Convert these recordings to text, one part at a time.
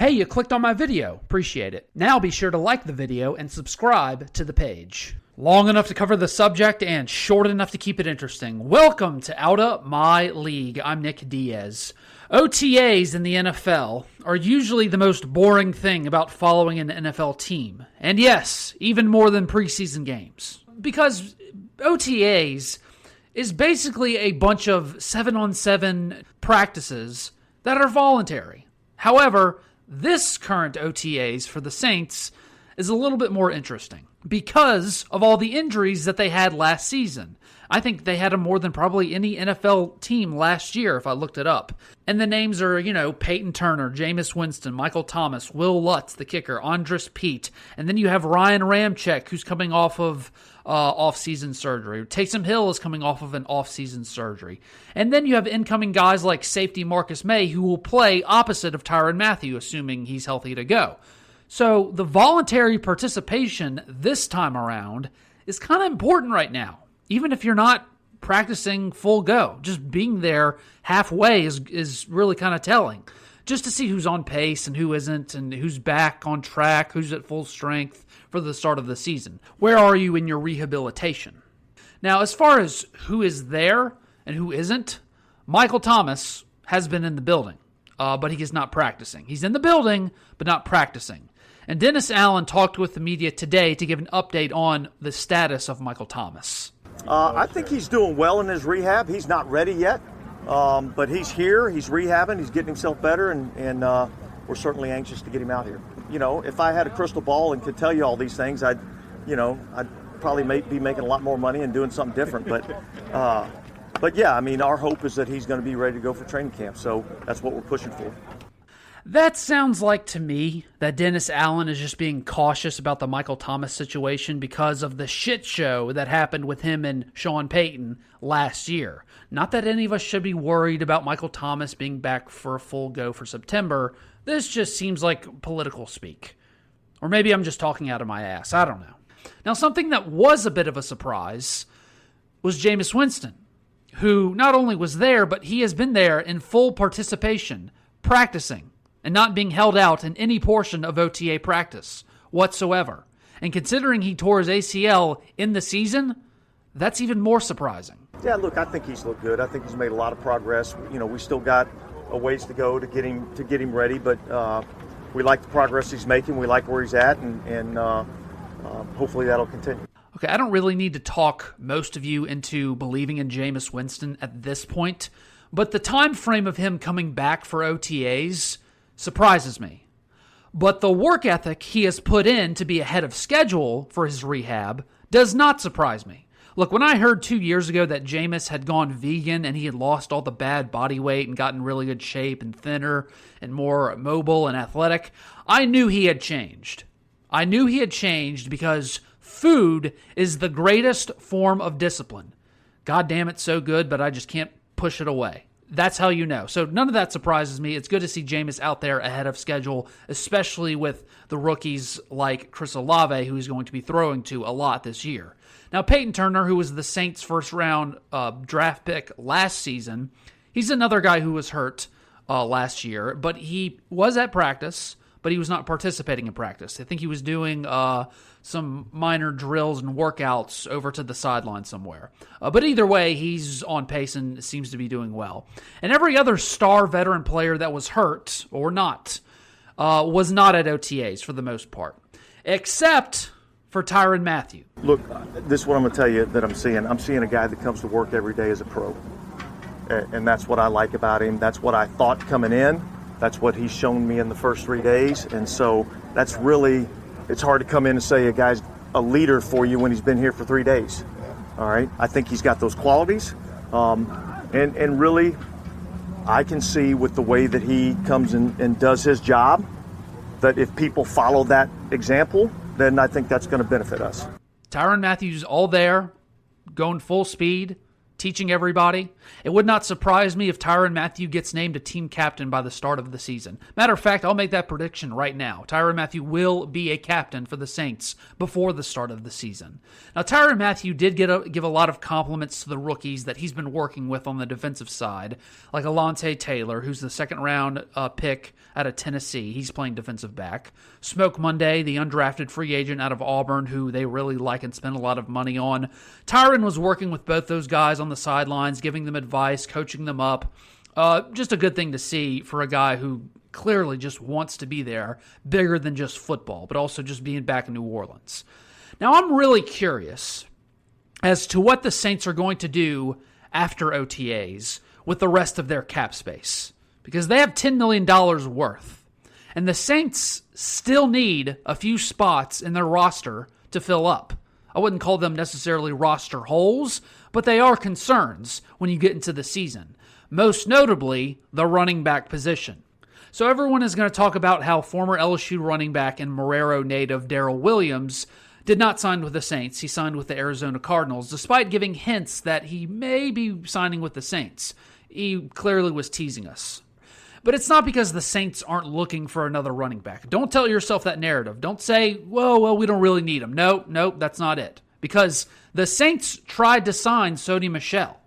Hey, you clicked on my video. Appreciate it. Now be sure to like the video and subscribe to the page. Long enough to cover the subject and short enough to keep it interesting. Welcome to Outta My League. I'm Nick Diaz. OTAs in the NFL are usually the most boring thing about following an NFL team. And yes, even more than preseason games. Because OTAs is basically a bunch of 7-on-7 practices that are voluntary. However, this current OTAs for the Saints is a little bit more interesting because of all the injuries that they had last season. I think they had them more than probably any NFL team last year if I looked it up. And the names are, Peyton Turner, Jameis Winston, Michael Thomas, Will Lutz, the kicker, Andres Pete. And then you have Ryan Ramczyk, who's coming off of off-season surgery. Taysom Hill is coming off of an off-season surgery. And then you have incoming guys like safety Marcus May, who will play opposite of Tyrann Mathieu, assuming he's healthy to go. So the voluntary participation this time around is kind of important right now. Even if you're not practicing full go, just being there halfway is really kind of telling. Just to see who's on pace and who isn't, and who's back on track, who's at full strength for the start of the season. Where are you in your rehabilitation? Now, as far as who is there and who isn't, Michael Thomas has been in the building, but he is not practicing. He's in the building, but not practicing. And Dennis Allen talked with the media today to give an update on the status of Michael Thomas. I think he's doing well in his rehab. He's not ready yet, but he's here. He's rehabbing. He's getting himself better, and we're certainly anxious to get him out here. If I had a crystal ball and could tell you all these things, I'd probably be making a lot more money and doing something different. But yeah, our hope is that he's going to be ready to go for training camp. So that's what we're pushing for. That sounds like to me that Dennis Allen is just being cautious about the Michael Thomas situation because of the shit show that happened with him and Sean Payton last year. Not that any of us should be worried about Michael Thomas being back for a full go for September. This just seems like political speak. Or maybe I'm just talking out of my ass. I don't know. Now, something that was a bit of a surprise was Jameis Winston, who not only was there, but he has been there in full participation, practicing, and not being held out in any portion of OTA practice whatsoever. And considering he tore his ACL in the season, that's even more surprising. Yeah, look, I think he's looked good. I think he's made a lot of progress. We still got a ways to go to get him ready, but we like the progress he's making. We like where he's at, and hopefully that'll continue. Okay, I don't really need to talk most of you into believing in Jameis Winston at this point, but the time frame of him coming back for OTAs surprises me. But the work ethic he has put in to be ahead of schedule for his rehab does not surprise me. Look, when I heard 2 years ago that Jameis had gone vegan and he had lost all the bad body weight and gotten really good shape and thinner and more mobile and athletic, I knew he had changed. I knew he had changed because food is the greatest form of discipline. God damn, it's so good, but I just can't push it away. That's how you know. So none of that surprises me. It's good to see Jameis out there ahead of schedule, especially with the rookies like Chris Olave, who he's going to be throwing to a lot this year. Now, Peyton Turner, who was the Saints' first-round draft pick last season, he's another guy who was hurt last year, but he was at practice, but he was not participating in practice. I think he was doing some minor drills and workouts over to the sideline somewhere. But either way, he's on pace and seems to be doing well. And every other star veteran player that was hurt or not was not at OTAs for the most part, except for Tyrann Mathieu. Look, this is what I'm going to tell you that I'm seeing. I'm seeing a guy that comes to work every day as a pro. And that's what I like about him. That's what I thought coming in. That's what he's shown me in the first 3 days. And so that's really, it's hard to come in and say a guy's a leader for you when he's been here for 3 days. All right. I think he's got those qualities. And really, I can see with the way that he comes in and does his job, that if people follow that example, then I think that's going to benefit us. Tyrann Mathieu's all there, going full speed, teaching everybody. It would not surprise me if Tyrann Mathieu gets named a team captain by the start of the season. Matter of fact, I'll make that prediction right now. Tyrann Mathieu will be a captain for the Saints before the start of the season. Now, Tyrann Mathieu did give a lot of compliments to the rookies that he's been working with on the defensive side, like Alontae Taylor, who's the second-round pick out of Tennessee. He's playing defensive back. Smoke Monday, the undrafted free agent out of Auburn, who they really like and spend a lot of money on. Tyrann was working with both those guys on the sidelines, giving them advice, coaching them up. Just a good thing to see for a guy who clearly just wants to be there, bigger than just football, but also just being back in New Orleans. Now, I'm really curious as to what the Saints are going to do after OTAs with the rest of their cap space, because they have $10 million worth, and the Saints still need a few spots in their roster to fill up. I wouldn't call them necessarily roster holes, but they are concerns when you get into the season, most notably the running back position. So everyone is going to talk about how former LSU running back and Marrero native Darrell Williams did not sign with the Saints. He signed with the Arizona Cardinals, despite giving hints that he may be signing with the Saints. He clearly was teasing us. But it's not because the Saints aren't looking for another running back. Don't tell yourself that narrative. Don't say, well, we don't really need him. No, that's not it. Because the Saints tried to sign Sony Michel.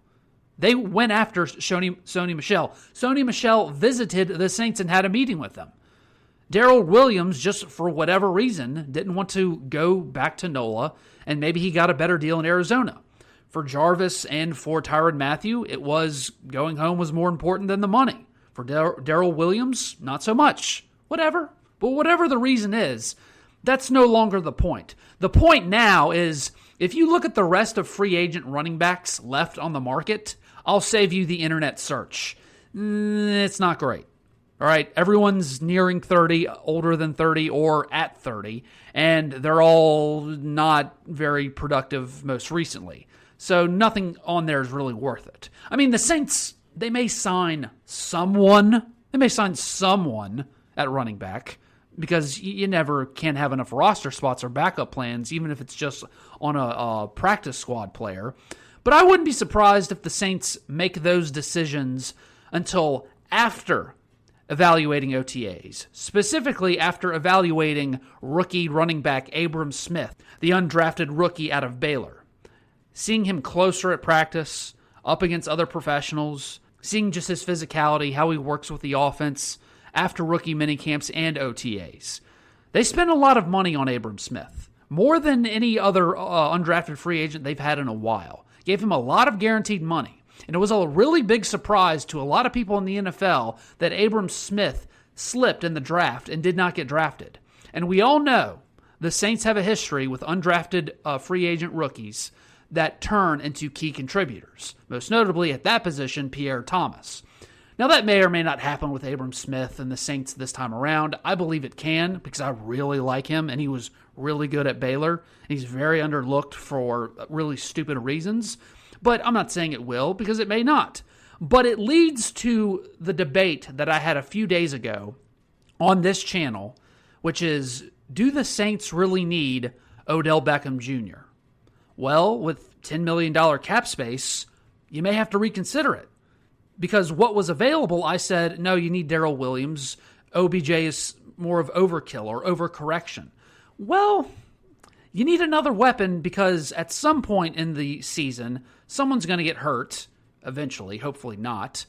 They went after Sony Michel. Sony Michel visited the Saints and had a meeting with them. Darrell Williams, just for whatever reason, didn't want to go back to NOLA, and maybe he got a better deal in Arizona. For Jarvis and for Tyrann Mathieu, it was going home was more important than the money. For Darrell Williams, not so much. Whatever. But whatever the reason is, that's no longer the point. The point now is, if you look at the rest of free agent running backs left on the market, I'll save you the internet search. It's not great. All right, everyone's nearing 30, older than 30, or at 30, and they're all not very productive most recently. So nothing on there is really worth it. I mean, the Saints, they may sign someone. They may sign someone at running back, because you never can have enough roster spots or backup plans, even if it's just on a practice squad player. But I wouldn't be surprised if the Saints make those decisions until after evaluating OTAs, specifically after evaluating rookie running back Abram Smith, the undrafted rookie out of Baylor. Seeing him closer at practice, up against other professionals, seeing just his physicality, how he works with the offense after rookie minicamps and OTAs. They spent a lot of money on Abram Smith, more than any other undrafted free agent they've had in a while. Gave him a lot of guaranteed money. And it was a really big surprise to a lot of people in the NFL that Abram Smith slipped in the draft and did not get drafted. And we all know the Saints have a history with undrafted free agent rookies that turn into key contributors, most notably at that position, Pierre Thomas. Now, that may or may not happen with Abram Smith and the Saints this time around. I believe it can, because I really like him, and he was really good at Baylor. He's very underlooked for really stupid reasons. But I'm not saying it will, because it may not. But it leads to the debate that I had a few days ago on this channel, which is, do the Saints really need Odell Beckham Jr.? Well, with $10 million cap space, you may have to reconsider it. Because what was available, I said, no, you need Darrell Williams. OBJ is more of overkill or overcorrection. Well, you need another weapon, because at some point in the season, someone's going to get hurt, eventually, hopefully not.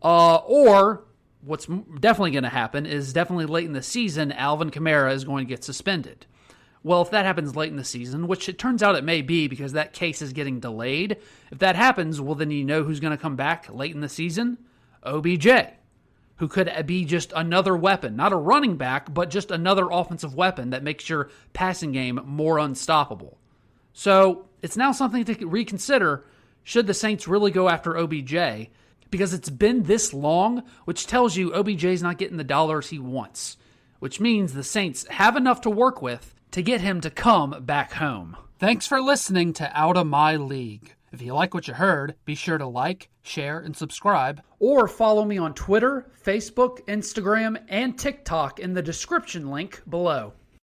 Or what's definitely going to happen is definitely late in the season, Alvin Kamara is going to get suspended. Well, if that happens late in the season, which it turns out it may be because that case is getting delayed, if that happens, well, then you know who's going to come back late in the season? OBJ, who could be just another weapon, not a running back, but just another offensive weapon that makes your passing game more unstoppable. So it's now something to reconsider, should the Saints really go after OBJ, because it's been this long, which tells you OBJ's not getting the dollars he wants, which means the Saints have enough to work with to get him to come back home. Thanks for listening to Out of My League. If you like what you heard, be sure to like, share, and subscribe. Or follow me on Twitter, Facebook, Instagram, and TikTok in the description link below.